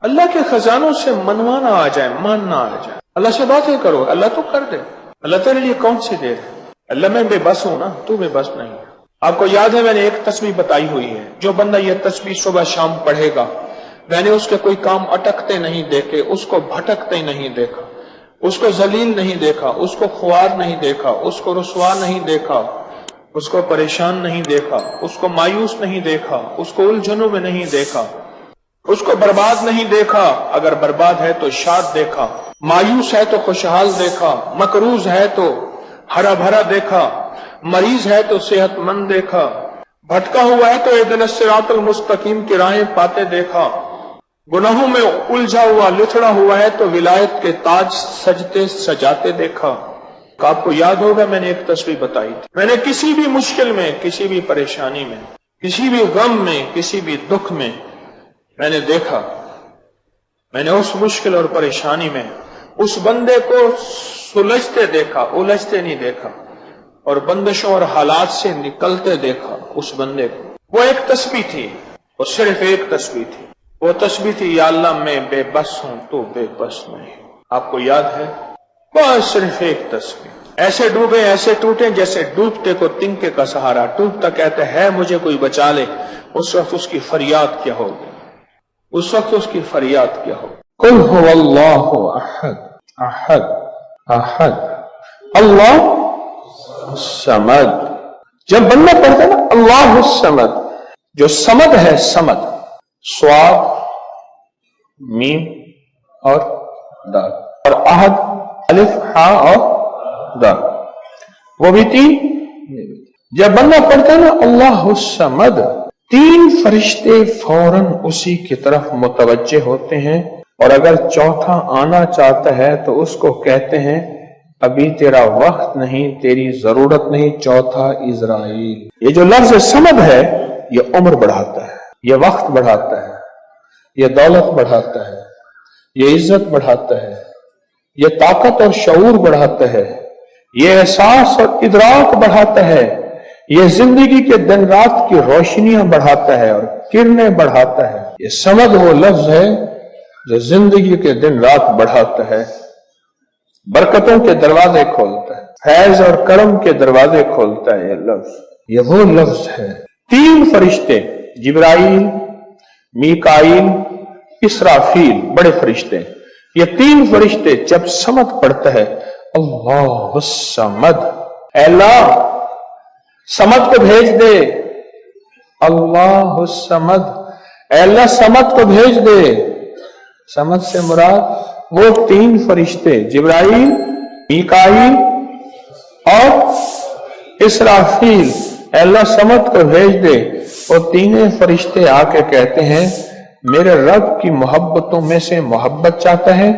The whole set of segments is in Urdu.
اللہ کے خزانوں سے منوانا آ جائے، ماننا آ جائے، اللہ سے باتیں کرو، اللہ تو کر دے۔ اللہ تیرے لیے کون سی دیر ہے؟ اللہ میں بے بس ہوں نا، تو بے بس نہیں ہے۔ آپ کو یاد ہے میں نے ایک تسبیح بتائی ہوئی ہے، جو بندہ یہ تسبیح صبح شام پڑھے گا، میں نے اس کے کوئی کام اٹکتے نہیں دیکھے، اس کو بھٹکتے نہیں دیکھا، اس کو ذلیل نہیں دیکھا، اس کو خوار نہیں دیکھا، اس کو رسوا نہیں دیکھا، اس کو پریشان نہیں دیکھا، اس کو مایوس نہیں دیکھا، اس کو الجھنوں میں نہیں دیکھا، اس کو برباد نہیں دیکھا، اگر برباد ہے تو شاد دیکھا، مایوس ہے تو خوشحال دیکھا، مقروض ہے تو ہرا بھرا دیکھا، مریض ہے تو صحت مند دیکھا، بھٹکا ہوا ہے تو اہدنا الصراط المستقیم کی راہیں پاتے دیکھا، گناہوں میں الجھا ہوا لتھڑا ہوا ہے تو ولایت کے تاج سجتے سجاتے دیکھا۔ آپ کو یاد ہوگا میں نے ایک تسبیح بتائی تھی، میں نے کسی بھی مشکل میں، کسی بھی پریشانی میں، کسی بھی غم میں، کسی بھی دکھ میں میں نے دیکھا، میں نے اس مشکل اور پریشانی میں اس بندے کو سلجھتے دیکھا، الجھتے نہیں دیکھا، اور بندشوں اور حالات سے نکلتے دیکھا اس بندے کو۔ وہ ایک تسبیح تھی، وہ صرف ایک تسبیح تھی، وہ تسبیح تھی یا اللہ میں بے بس ہوں تو بے بس نہیں۔ آپ کو یاد ہے؟ بس صرف ایک تسبیح، ایسے ڈوبے ایسے ٹوٹے جیسے ڈوبتے کو تنکے کا سہارا، ڈوبتا کہتے ہے مجھے کوئی بچا لے، اس وقت اس کی فریاد کیا ہوگی؟ اس وقت اس کی فریاد کیا ہوگی؟ قل هو اللہ احد احد احد اللہ الصمد۔ جب بندہ پڑھتا ہے نا اللہ الصمد، جو صمد ہے، صمد صاد میم اور دال، اور احد الف ہا اور دال، وہ بھی تین۔ جب بندہ پڑھتا ہے نا اللہ الصمد، تین فرشتے فوراً اسی کی طرف متوجہ ہوتے ہیں، اور اگر چوتھا آنا چاہتا ہے تو اس کو کہتے ہیں ابھی تیرا وقت نہیں، تیری ضرورت نہیں، چوتھا اسرائیل۔ یہ جو لفظ صمد ہے یہ عمر بڑھاتا ہے، یہ وقت بڑھاتا ہے، یہ دولت بڑھاتا ہے، یہ عزت بڑھاتا ہے، یہ طاقت اور شعور بڑھاتا ہے، یہ احساس اور ادراک بڑھاتا ہے، یہ زندگی کے دن رات کی روشنیاں بڑھاتا ہے اور کرنیں بڑھاتا ہے۔ یہ صمد وہ لفظ ہے جو زندگی کے دن رات بڑھاتا ہے، برکتوں کے دروازے کھولتا ہے، فیض اور کرم کے دروازے کھولتا ہے۔ یہ لفظ، یہ وہ لفظ ہے۔ تین فرشتے، جبرائیل، میکائیل، اسرافیل، بڑے فرشتے، یہ تین فرشتے جب صمد پڑھتا ہے اللہ الصمد، اے اللہ صمد کو بھیج دے، اللہ الصمد، اے اللہ صمد کو بھیج دے۔ صمد سے مراد وہ تین فرشتے جبرائیل، میکائیل اور اسرافیل، اے اللہ صمد کو بھیج دے۔ وہ تینوں فرشتے آ کے کہتے ہیں میرے رب کی محبتوں میں سے محبت چاہتا ہے،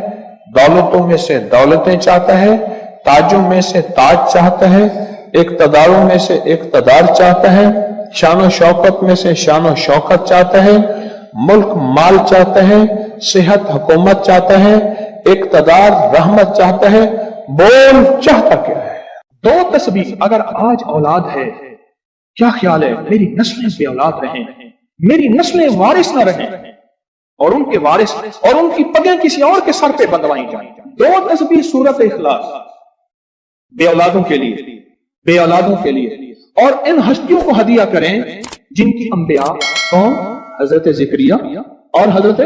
دولتوں میں سے دولتیں چاہتا ہے، تاجوں میں سے تاج چاہتا ہے، اقتداروں میں سے اقتدار چاہتا ہے، شان و شوکت میں سے شان و شوکت چاہتا ہے، ملک مال چاہتا ہے، صحت حکومت چاہتا ہے، اقتدار رحمت چاہتا ہے۔ بول چاہتا کیا ہے؟ دو تسبیح اگر آج اولاد ہے، کیا خیال ہے میری نسلیں بے اولاد رہیں، میری نسلیں وارث نہ رہیں، اور ان کے وارث اور ان کی پگیں کسی اور کے سر پہ بندوائی جائیں۔ دو تسبیح سورت اخلاص، بے اولادوں کے لیے، بے اولادوں کے لیے، اور ان ہستیوں کو ہدیہ کریں جن کی انبیاء کون؟ حضرت زکریا اور حضرت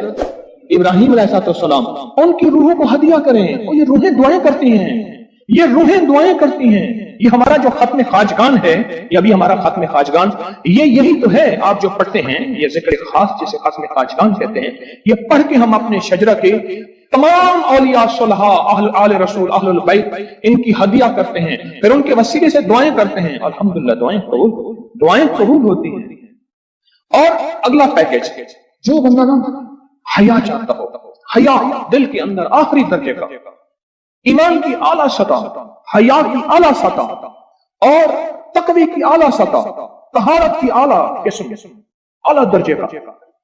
ابراہیم علیہ السلام، ان کی روحوں کو ہدیہ کریں۔ اور یہ روحیں دعائیں کرتی ہیں، یہ روحیں دعائیں کرتی ہیں۔ یہ ہمارا جو ختم خواجگان ہے، یہ ابھی ہمارا ختم خواجگان، یہی تو ہے آپ جو پڑھتے ہیں، یہ ذکر خاص جسے ختم خواجگان کہتے ہیں۔ یہ پڑھ کے ہم اپنے شجرہ کے تمام اولیاء صلحاء، آل رسول، اہل البیت، ان کی ہدیہ کرتے ہیں، پھر ان کے وسیلے سے دعائیں کرتے ہیں۔ الحمدللہ دعائیں قبول ہوتی ہیں۔ اور اگلا پیکج، جو بندہ نا حیا چاہتا ہو، حیا دل کے اندر آخری درجے کا، ایمان کی اعلیٰ سطح، حیا کی اعلیٰ سطح، اور تقوی کی اعلیٰ سطح، طہارت کی اعلیٰ قسم، اعلیٰ درجے کا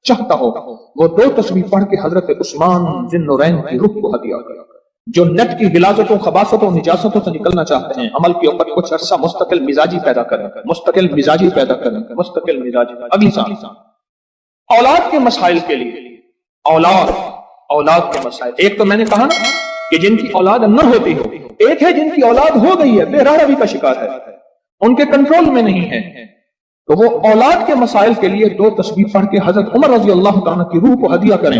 چاہتا ہو، وہ دو تسبیح پڑھ کے حضرت عثمان ذی النورین کی روح کو ہدیہ کرے۔ جو نیٹ کی غلاظتوں، خباثتوں، نجاستوں سے نکلنا چاہتے ہیں، عمل کے اوپر کچھ عرصہ مستقل مزاجی پیدا کریں، مستقل مزاجی پیدا کریں، مستقل مزاجی۔ اگلی سال اولاد کے مسائل کے لیے، اولاد اولاد کے مسائل. ایک تو میں نے کہا نا کہ جن کی اولاد نہ ہوتی ہو، ایک ہے جن کی اولاد ہو گئی ہے، بے روی کا شکار ہے، ان کے کنٹرول میں نہیں ہے. تو وہ اولاد کے مسائل کے لیے 2 تسبیح پڑھ کے حضرت عمر رضی اللہ تعالیٰ کی روح کو ہدیہ کریں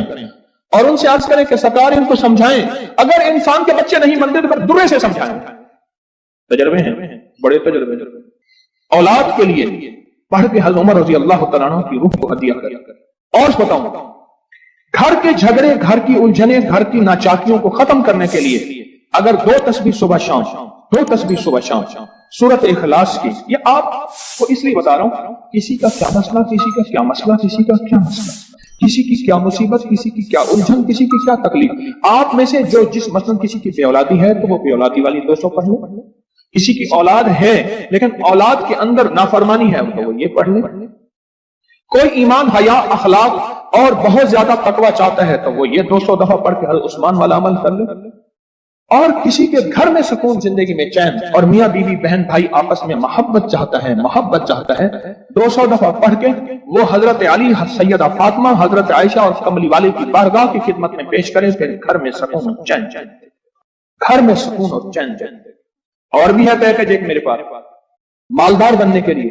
اور ان سے عرض کریں کہ سرکار ان کو سمجھائیں. اگر انسان کے بچے نہیں بنتے تو پھر درے سے سمجھائیں. تجربے ہیں، بڑے تجربے. اولاد کے لیے پڑھ کے حضرت عمر رضی اللہ تعالیٰ کی روح کو ہدیہ کریں. اور بتاؤں، گھر کے جھگڑے، گھر کی الجھنیں، گھر کی ناچاکیوں کو ختم کرنے کے لیے اگر 2 تسبیح صبح شام، 2 تسبیح صبح شام سورۃ اخلاص کی. یہ آپ کو اس لیے بتا رہا ہوں، کسی کا کیا مسئلہ، کسی کا کیا مسئلہ، کسی کا کیا مسئلہ، کسی کی کیا مصیبت، کسی کی کیا الجھن، کسی کی کیا تکلیف. آپ میں سے جو جس مثلا کسی کی بے اولادی ہے تو وہ بے اولادی والی 200 پڑھ لیں. کسی کی اولاد ہے لیکن اولاد کے اندر نافرمانی ہے تو وہ یہ پڑھ لیں. کوئی ایمان، حیا، اخلاق اور بہت زیادہ تقوی چاہتا ہے تو وہ یہ 200 دفعہ پڑھ کے حضرت عثمان والا عمل کر لے. اور کسی کے گھر میں سکون، زندگی میں چین، اور میاں بیوی بہن بھائی آپس میں محبت چاہتا ہے، محبت چاہتا ہے، 200 دفعہ پڑھ کے وہ حضرت علی، سیدہ فاطمہ، حضرت عائشہ اور کملی والے کی بارگاہ کی خدمت میں پیش کرے. پھر گھر میں سکون اور چین، گھر میں سکون اور چین. اور بھی ہے پیکج ایک میرے پاس مالدار بننے کے لیے.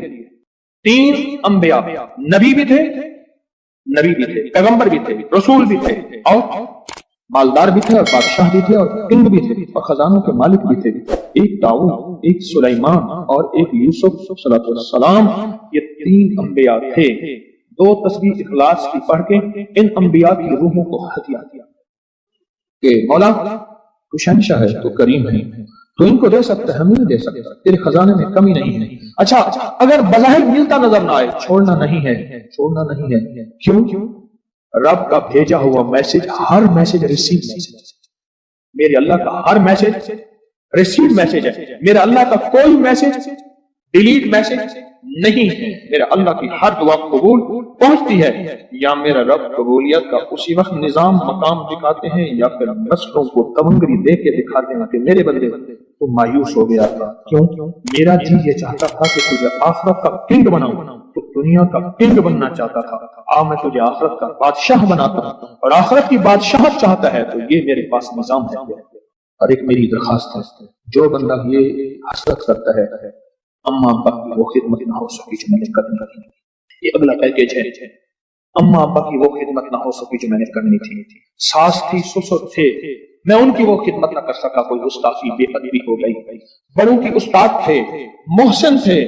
3 انبیاء، نبی بھی تھے، پیغمبر بھی تھے، رسول بھی تھے، اور مالدار بھی تھے، اور بادشاہ بھی تھے، اور کنگ بھی تھے، اور خزانوں کے مالک بھی تھے. ایک داؤد، ایک سلیمان اور ایک یوسف صلی اللہ علیہ وسلم. یہ 3 انبیاء تھے. 2 تسبیح اخلاص کی پڑھ کے ان انبیاء کی روحوں کو ہدیہ دیا کہ مولا تو شہنشاہ ہے، تو کریم ہے، تو ان کو دے سکتا ہے، ہمیں نہیں دے سکتا، تیرے خزانے میں کمی نہیں ہے. اچھا، اگر بظاہر ملتا نظر نہ آئے، چھوڑنا نہیں ہے، چھوڑنا نہیں ہے. کیوں؟ رب کا بھیجا ہوا میسج، ہر میسج ریسیو میسج. میرے اللہ کا ہر میسج ریسیو میسج ہے. میرا اللہ کا کوئی میسج ڈیلیٹ میسج نہیں ہے. میرا اللہ کی ہر دعا قبول پہنچتی ہے. یا میرا رب قبولیت کا اسی وقت نظام مقام دکھاتے ہیں، یا پھر نسلوں کو تمنگری دے کے دکھاتے ہیں کہ میرے بندے تو مایوس ہو گیا تھا. کیوں؟ میرا جی یہ چاہتا تھا کہ تجھے آخرت کا کنگ بناؤں، تو دنیا کا کنگ بننا چاہتا تھا. میں تجھے آخرت کا بادشاہ بناتا ہوں، اور آخرت کی بادشاہت چاہتا ہے تو یہ میرے پاس نظام ہے. اور ایک میری درخواست ہے، جو بندہ یہ حسرت کرتا ہے اما ابا کی وہ خدمت نہ ہو سکی جو میں نے کرنی تھی. یہ اگلا پیکیج ہے. اما ابا کی وہ خدمت نہ ہو سکی جو میں نے کرنی تھی. ساس تھی، سسر تھے، میں ان کی وہ خدمت نہ کر سکا. کوئی گستاخی، بے ادبی ہو گئی. بڑوں کی استاد تھے، محسن تھے،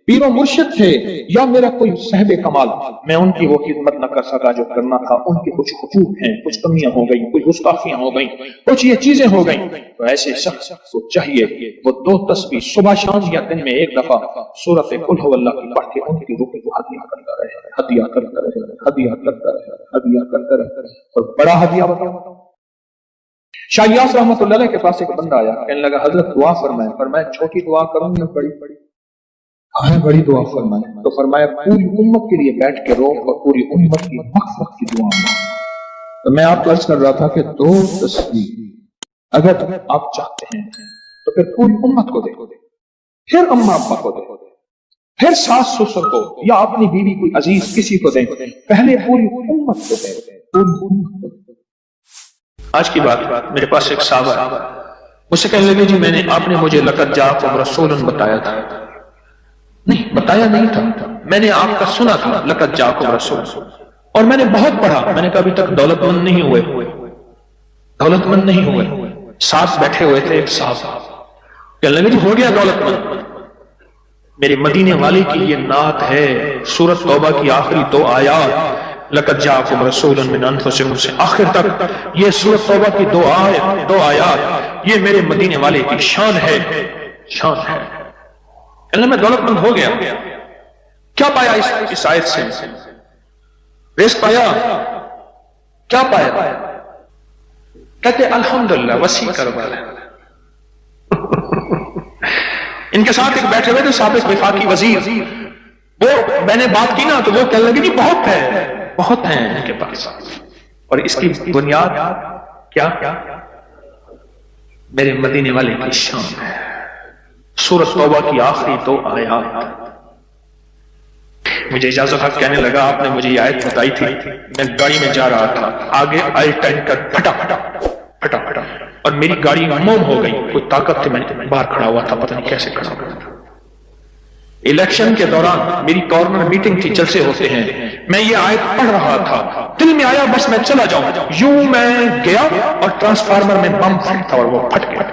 پیر و مرشد تھے، یا میرا کوئی صاحب کمال، میں ان کی وہ خدمت نہ کر سکا جو کرنا تھا. ان کے کچھ حقوق ہیں، کچھ کمیاں ہو گئی، کچھ گستاخیاں ہو گئی، کچھ یہ چیزیں ہو گئی. تو ایسے شخص کو چاہیے وہ 2 تسبیح صبح شام یا دن میں 1 دفعہ سورۃ قل هو اللہ کی پڑھ کے ان کی روح کو ہدیہ کرتا رہے، ہدیہ کرتا رہے، ہدیہ کرتا رہے، ہدیہ کرتا رہے. اور بڑا ہدیہ بتاؤ، شاہ یاس رحمۃ اللہ علیہ کے پاس ایک بندہ آیا، کہنے لگا حضرت دعا فرمائیں. فرمایا چھوٹی دعا کروں یا بڑی؟ بڑی دعا فرمائیں. تو فرمایا پوری امت کے لیے بیٹھ کے رو اور پوری امت کی مغفرت کی دعا مانگو. تو میں آپ کو عرض کر رہا تھا کہ 2 تسبیح اگر آپ چاہتے ہیں تو پھر پوری امت کو دے، پھر اما ابا کو دے، پھر ساس سسر کو، یا اپنی بیوی کوئی عزیز کسی کو دیں. پہلے پوری امت کو دے، پوری امت کو دے. آج کی بات، میرے پاس ایک صحابہ ہے، مجھ سے کہنے لگے جی میں نے، آپ نے مجھے لقد جاءکم رسول بتایا تھا. نہیں، بتایا نہیں تھا، میں نے آپ کا سنا تھا لقد جاءکم رسول، اور میں نے بہت پڑھا. میں نے کہا ابھی تک دولت مند نہیں ہوئے، دولت مند نہیں ہوئے. ساتھ بیٹھے ہوئے تھے ایک صاحب، کہنے لگے جی ہو گیا دولت مند. میرے مدینے والے کی یہ نعت ہے، سورۃ توبہ کی آخری 2 آیات، لقد جاءکم رسول من انفسکم سے آخر تک یہ سورۃ توبہ کی 2 آیات، یہ میرے مدینے والے کی شان ہے، شان ہے. اللہ میں دولت مند ہو گیا. کیا پایا اس آیت سے؟ رزق پایا؟ کیا پایا؟ کہتے الحمدللہ وسیع کاروبار ہے. ان کے ساتھ ایک بیٹھے ہوئے تھے سابق وفاقی وزیر، وہ میں نے بات کی نا تو وہ کہنے لگے جی بہت ہے، بہت ہیں ان کے پاس. اور اس کی بنیاد کیا؟ میرے مدینے والے کی شان ہے. سورۃ توبہ کی آخری 2 آیات. مجھے اجازت حق کہنے لگا آپ نے مجھے یہ آیت بتائی تھی، میں گاڑی میں جا رہا تھا، آگے آئی ٹینکر پھٹا اور میری گاڑی موم ہو گئی، کوئی طاقت تھی، میں باہر کھڑا ہوا تھا، پتہ نہیں کیسے کھڑا ہوا تھا۔ الیکشن کے دوران میری کارنر میٹنگ تھی، جلسے ہوتے ہیں، میں یہ آیت پڑھ رہا تھا، دل میں آیا بس میں چلا جاؤں، یوں میں گیا اور ٹرانسفارمر میں بم پھٹا اور وہ پھٹ گیا۔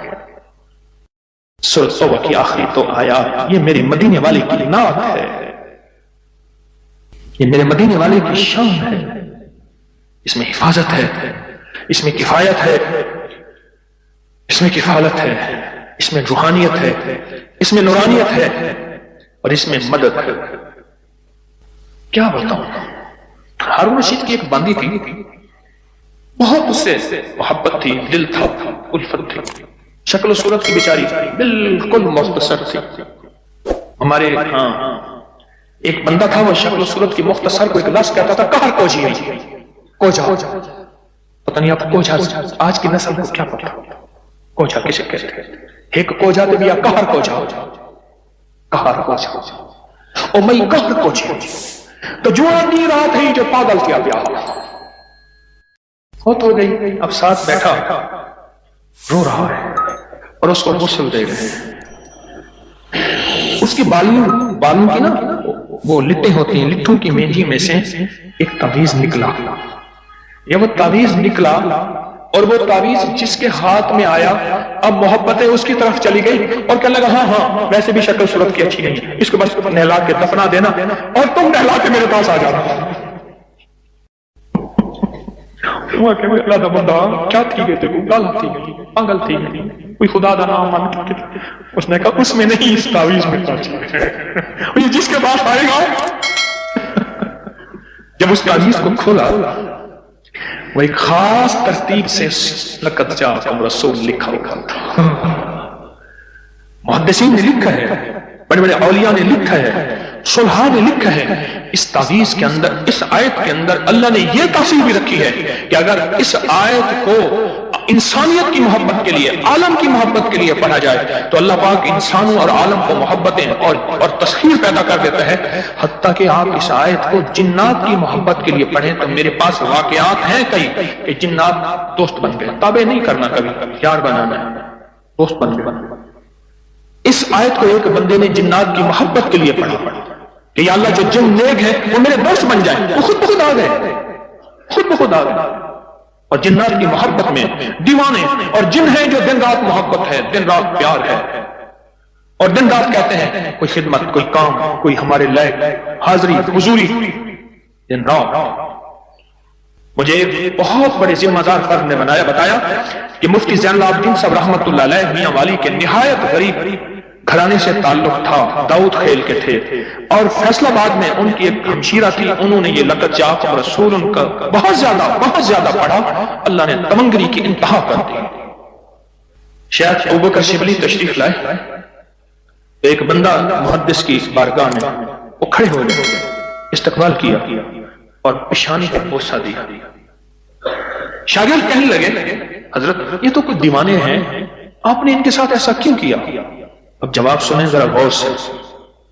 سورۃ توبہ کی آخری تو آیات، یہ میرے مدینے والے کی نعت ہے، یہ میرے مدینے والے کی شان ہے، اس میں حفاظت ہے، اس میں کفایت ہے، اس میں کفالت ہے، اس میں روحانیت ہے، اس میں نورانیت ہے، اور اس میں مدد ہے۔ کیا بتاؤں، ہارون رشید کی ایک باندی تھی، بہت اس سے محبت تھی، دل تھا، الفت تھی، شکل و صورت کی بیچاری بالکل مختصر تھی۔ ہمارے ہاں ایک بندہ تھا، وہ شکل و صورت کی مختصر کو ایک لفظ کہتا تھا کہر کوجی، کوجا، پتہ نہیں آپ کوجا آج کی نسل کو کیا پتا کوجا کسے کہتے ہیں؟ ایک کوجا تو بھی کہر کوجا، کہر کوجا، او میں کہر کوجی تو جو آدمی رات ہے جو پاگل کیا پیا ہو تو گئی، اب ساتھ بیٹھا رو رہا ہے اور اس کو غسل دے رہے ہیں، اس کی بالوں کی نا وہ لٹیں ہوتی ہیں، لٹھوں کی مینجی میں سے ایک تعویذ نکلا، یہ وہ تعویذ نکلا اور وہ تعویذ جس کے ہاتھ میں آیا اب محبتیں اس کی طرف چلی گئی اور کہنے لگا ہاں ویسے بھی شکل صورت کی اچھی نہیں، اس کو بس نہلا کے دفنا دینا اور تم نہلا کے میرے پاس آ جانا۔ بندہ کیا تھی گئے تھے، گالا تھی گئی، پاگل تھی گئی، کوئی خدا دا نام مان، اس نے کہا اس میں نہیں، اس تعویذ میں یہ جس کے پاس آئے گا۔ جب اس تعویذ کو کھولا وہ ایک خاص ترتیب سے لقد جاءکم رسول لکھا ہوا تھا، محدثین نے لکھا ہے، بڑے بڑے اولیاء نے لکھا ہے، صلحاء نے لکھا ہے، اس تعویذ کے اندر، اس آیت کے اندر اللہ نے یہ تاثیر بھی رکھی ہے کہ اگر اس آیت کو انسانیت کی محبت کے لیے، عالم کی محبت کے لیے پڑھا جائے تو اللہ پاک انسانوں اور عالم کو محبتیں اور تسخیر پیدا کر دیتا ہے، حتیٰ کہ آپ اس آیت کو جنات کی محبت کے لیے پڑھیں تو میرے پاس واقعات ہیں کئی کہ جنات دوست بن گئے، تابع نہیں کرنا، کبھی یار بنانا ہے، دوست بن گئے۔ اس آیت کو ایک بندے نے جنات کی محبت کے لیے پڑھا کہ یا اللہ جو جن نیک ہے وہ میرے دوست بن جائیں، وہ خود بخود آ گئے، خود بخود آ گئے، اور جنات کی محبت میں دیوانے اور جن ہیں جو دن رات محبت ہے، دن رات پیار ہے، اور دن رات کہتے ہیں کوئی خدمت، کوئی کام، کوئی ہمارے لائق حاضری حضوری، دن رات۔ مجھے ایک بہت بڑے ذمہ دار فرد نے بتایا کہ مفتی زین العابدین صاحب رحمت اللہ علیہ میاں والی کے نہایت غریب گھرانے سے تعلق تھا، داؤد خیل کے تھے، اور فیصل آباد میں ان کی ایک ہمشیرہ تھی، انہوں نے یہ لقد جاءکم رسول ان کا بہت زیادہ پڑھا، اللہ نے تمنگری کی انتہا کر دی۔ شیخ ابوبکر شبلی تشریف لائے، ایک بندہ محدث کی بارگاہ میں وہ کھڑے ہو گئے، استقبال کیا اور پیشانی پر بوسہ دیا۔ شاگرد کہنے لگے حضرت یہ تو کوئی دیوانے ہیں، آپ نے ان کے ساتھ ایسا کیوں کیا؟ اب جواب سنیں ذرا غور سے،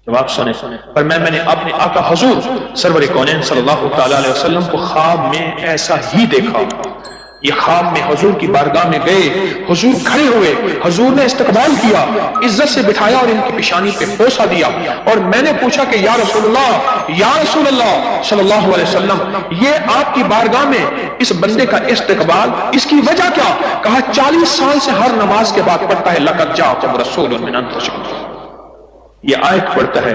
جواب سنیں۔ پر میں نے اپنے آقا حضور سرور کونین صلی اللہ تعالی علیہ وسلم کو خواب میں ایسا ہی دیکھا، یہ خواب میں حضور کی بارگاہ میں گئے، حضور کھڑے ہوئے، حضور نے استقبال کیا، عزت سے بٹھایا اور ان کی پیشانی پہ بوسہ دیا، اور میں نے پوچھا کہ یا رسول اللہ صلی اللہ علیہ وسلم، یہ آپ کی بارگاہ میں اس بندے کا استقبال، اس کی وجہ کیا؟ کہا 40 سال سے ہر نماز کے بعد پڑھتا ہے لقد جاءکم رسول من انفسکم، یہ آیت پڑھتا ہے،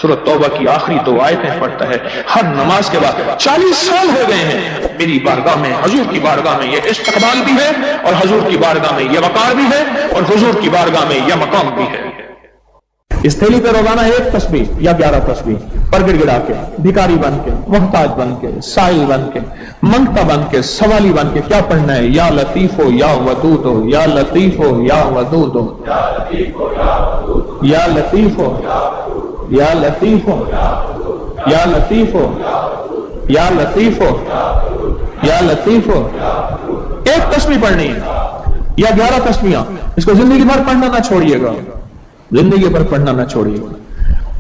سورۃ توبہ کی آخری 2 آیتیں پڑھتا ہے ہر نماز کے بعد، 40 سال ہو گئے ہیں میری بارگاہ میں، حضور کی بارگاہ میں یہ استقبال بھی ہے، اور حضور کی بارگاہ میں یہ وقار بھی ہے، اور حضور کی بارگاہ میں یہ مقام بھی ہے۔ اس تھیلی پہ روزانہ 1 تسبیح یا 11 تسبیح پر گڑ گڑا کے، بھکاری بن کے، محتاج بن کے، سائل بن کے، منگتا بن کے، سوالی بن کے کیا پڑھنا ہے؟ یا لطیف ہو یا ودود ہو، یا لطیف ہو یا ودود ہو، یا لطیف ہو یا لطیف ہو، یا لطیف ہو یا لطیف ہو، یا لطیف ہو۔ 1 تسبیح پڑھنی ہے یا 11 تسبیحاں، اس کو زندگی بھر پڑھنا نہ چھوڑیے گا، زندگی بھر پڑھنا نہ چھوڑیے گا۔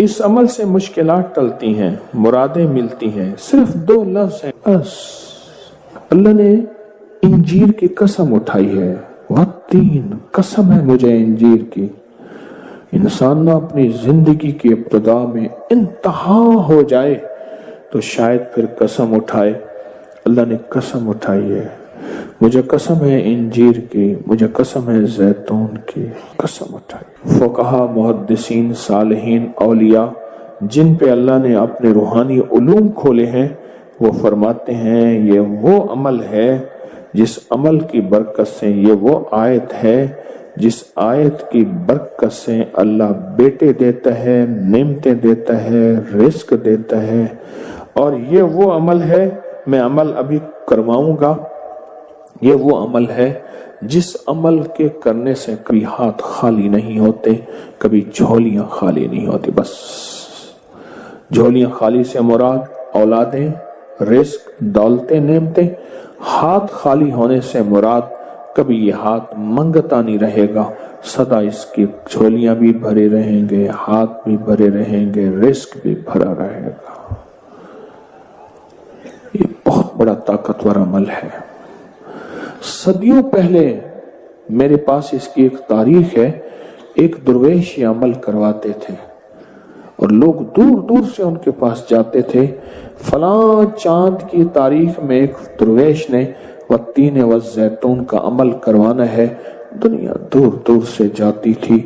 اس عمل سے مشکلات ٹلتی ہیں، مرادیں ملتی ہیں، صرف 2 لفظ ہیں بس۔ اللہ نے انجیر کی قسم اٹھائی ہے، والتین، قسم ہے مجھے انجیر کی۔ انسان نہ اپنی زندگی کی ابتدا میں انتہا ہو جائے تو شاید پھر قسم اٹھائے۔ اللہ نے قسم اٹھائی ہے، مجھے قسم ہے انجیر کی، مجھے قسم ہے زیتون کی، قسم اٹھائی۔ فقہا، محدثین، صالحین، اولیاء جن پہ اللہ نے اپنے روحانی علوم کھولے ہیں، وہ فرماتے ہیں یہ وہ عمل ہے جس عمل کی برکت سے، یہ وہ آیت ہے جس آیت کی برکت سے اللہ بیٹے دیتا ہے، نعمتیں دیتا ہے، رزق دیتا ہے، اور یہ وہ عمل ہے، میں عمل ابھی کرواؤں گا، یہ وہ عمل ہے جس عمل کے کرنے سے کبھی ہاتھ خالی نہیں ہوتے، کبھی جھولیاں خالی نہیں ہوتی۔ بس جھولیاں خالی سے مراد اولادیں، رزق، دولتیں، نعمتیں۔ ہاتھ خالی ہونے سے مراد کبھی یہ ہاتھ منگتا نہیں رہے گا، سدا اس کی جھولیاں بھی بھرے رہیں گے، ہاتھ بھی بھرے رہیں گے، رزق بھی بھرا رہے گا۔ یہ بہت بڑا طاقتور عمل ہے۔ صدیوں پہلے میرے پاس اس کی ایک تاریخ ہے، ایک درویش یہ عمل کرواتے تھے اور لوگ دور دور سے ان کے پاس جاتے تھے۔ فلاں چاند کی تاریخ میں ایک درویش نے والتین والزیتون کا عمل کروانا ہے، دنیا دور دور سے جاتی تھی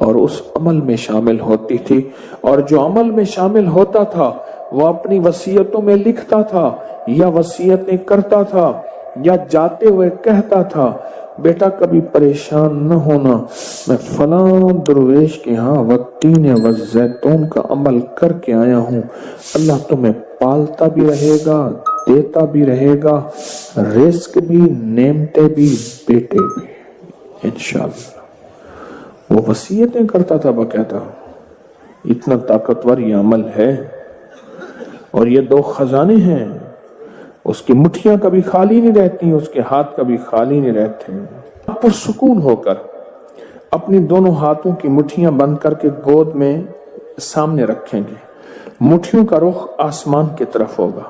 اور اس عمل میں شامل ہوتی تھی، اور جو عمل میں شامل ہوتا تھا وہ اپنی وصیتوں میں لکھتا تھا یا وصیتیں کرتا تھا یا جاتے ہوئے کہتا تھا، بیٹا کبھی پریشان نہ ہونا، میں فلاں درویش کے ہاں والتین والزیتون کا عمل کر کے آیا ہوں، اللہ تمہیں پالتا بھی رہے گا، دیتا بھی رہے گا، رزق بھی، نعمتیں بھی، بیٹے بھی، انشاءاللہ۔ وہ وصیتیں کرتا تھا باقاعدہ۔ اتنا طاقتور یہ عمل ہے، اور یہ 2 خزانے ہیں، اس کی مٹھیاں کبھی خالی نہیں رہتی، اس کے ہاتھ کبھی خالی نہیں رہتے۔ پرسکون ہو کر اپنی دونوں ہاتھوں کی مٹھیاں بند کر کے گود میں سامنے رکھیں گے، مٹھیوں کا رخ آسمان کی طرف ہوگا،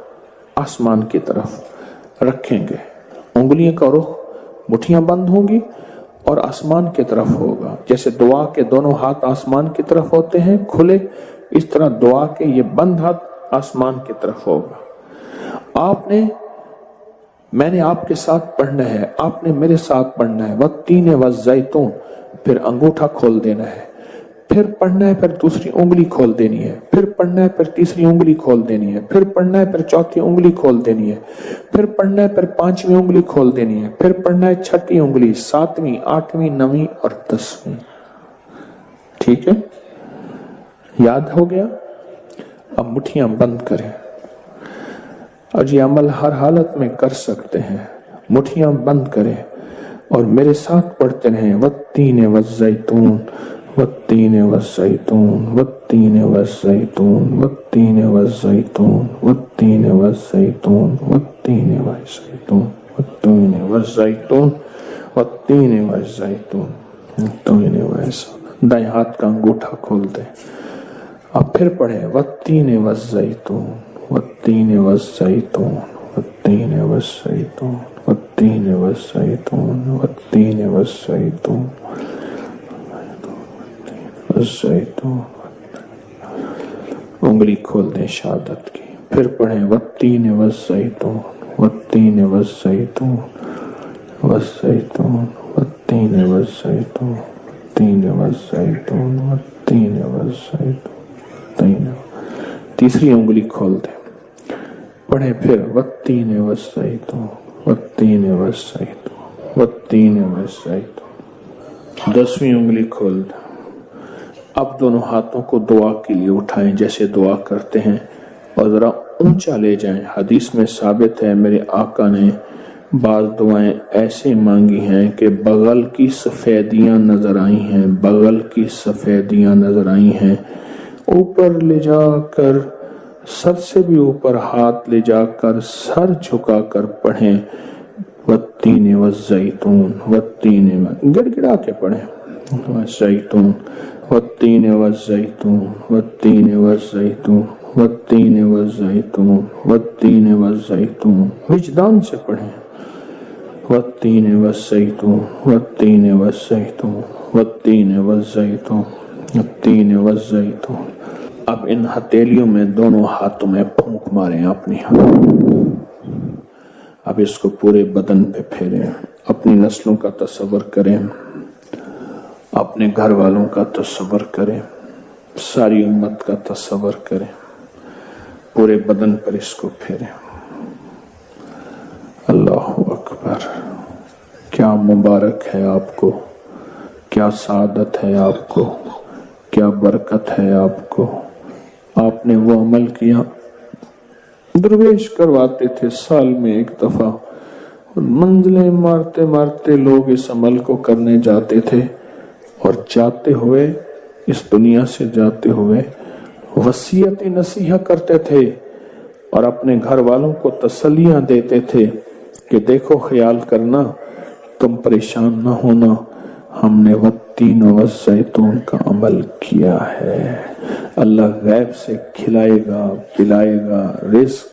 آسمان کی طرف رکھیں گے، انگلیوں کا رخ، مٹھیاں بند ہوں گی اور آسمان کی طرف ہوگا۔ جیسے دعا کے دونوں ہاتھ آسمان کی طرف ہوتے ہیں کھلے، اس طرح دعا کے یہ بند ہاتھ آسمان کی طرف ہوگا۔ میں نے آپ کے ساتھ پڑھنا ہے، آپ نے میرے ساتھ پڑھنا ہے، والتین والزیتون، پھر انگوٹھا کھول دینا ہے، پھر پڑھنا ہے، پھر دوسری انگلی کھول دینی ہے، پھر پڑھنا ہے، پھر تیسری انگلی کھول دینی ہے، پھر پڑھنا ہے، پھر چوتھی انگلی کھول دینی ہے، پھر پڑھنا ہے، پھر 5ویں انگلی کھول دینی ہے، پھر پڑھنا ہے 6ٹھی انگلی، 7ویں، 8ویں، 9ویں اور 10ویں۔ ٹھیک ہے، یاد ہو گیا؟ اب مٹھیاں بند کریں، اور یہ عمل ہر حالت میں کر سکتے ہیں۔ مٹھیاں بند کریں اور میرے ساتھ پڑھتے رہیں، والتین والزیتون، والتین والزیتون، والتین والزیتون، والتین والزیتون، والتین والزیتون، والتین والزیتون، والتین والزیتون، والتین والزیتون، والتین والزیتون۔ دائیں ہاتھ کا انگوٹھا کھول دیں، اب پھر پڑھیں، والتین والزیتون، والتین والزیتون، والتین والزیتون، والتین والزیتون، والتین والزیتون، والزیتون۔ انگلی کھول دیں شہادت کی، پھر پڑھیں، والتین والزیتون، والتین والزیتون، والزیتون، والتین والزیتون، والتین والزیتون، والتین والزیتون۔ تیسری انگلی کھول دیں، پڑھیں پھر، والتین والزیتون، والتین والزیتون، والتین والزیتون۔ 10ویں انگلی کھول دیں۔ اب دونوں ہاتھوں کو دعا کے لیے اٹھائیں جیسے دعا کرتے ہیں، اور ذرا اونچا لے جائیں۔ حدیث میں ثابت ہے میرے آقا نے بعض دعائیں ایسے مانگی ہیں کہ بغل کی سفیدیاں نظر آئی ہیں، بغل کی سفیدیاں نظر آئی ہیں۔ اوپر لے جا کر، سر سے بھی اوپر ہاتھ لے جا کر، سر جھکا کر پڑھیں، والتین والزیتون، والتین، گڑ گڑا کے پڑھیں، والزيتون والتين والزيتون والتين والزيتون والتين والزيتون والتين والزيتون وجدان سے پڑھیں والتين والزيتون والتين والزيتون والتين والزيتون والتين والزيتون. اب ان ہتھیلیوں میں دونوں ہاتھوں میں پھونک ماریں اپنی. اب اس کو پورے بدن پہ پھیریں. اپنی نسلوں کا تصور کریں, اپنے گھر والوں کا تصور کریں, ساری امت کا تصور کریں, پورے بدن پر اس کو پھیریں. اللہ اکبر. کیا مبارک ہے آپ کو, کیا سعادت ہے آپ کو, کیا برکت ہے آپ کو. آپ نے وہ عمل کیا. درویش کرواتے تھے سال میں ایک دفعہ, منزلیں مارتے مارتے لوگ اس عمل کو کرنے جاتے تھے, اور جاتے ہوئے, اس دنیا سے جاتے ہوئے وصیت نصیحت کرتے تھے اور اپنے گھر والوں کو تسلیاں دیتے تھے کہ دیکھو خیال کرنا, تم پریشان نہ ہونا, ہم نے والتین والزیتون کا عمل کیا ہے. اللہ غیب سے کھلائے گا, پلائے گا, رزق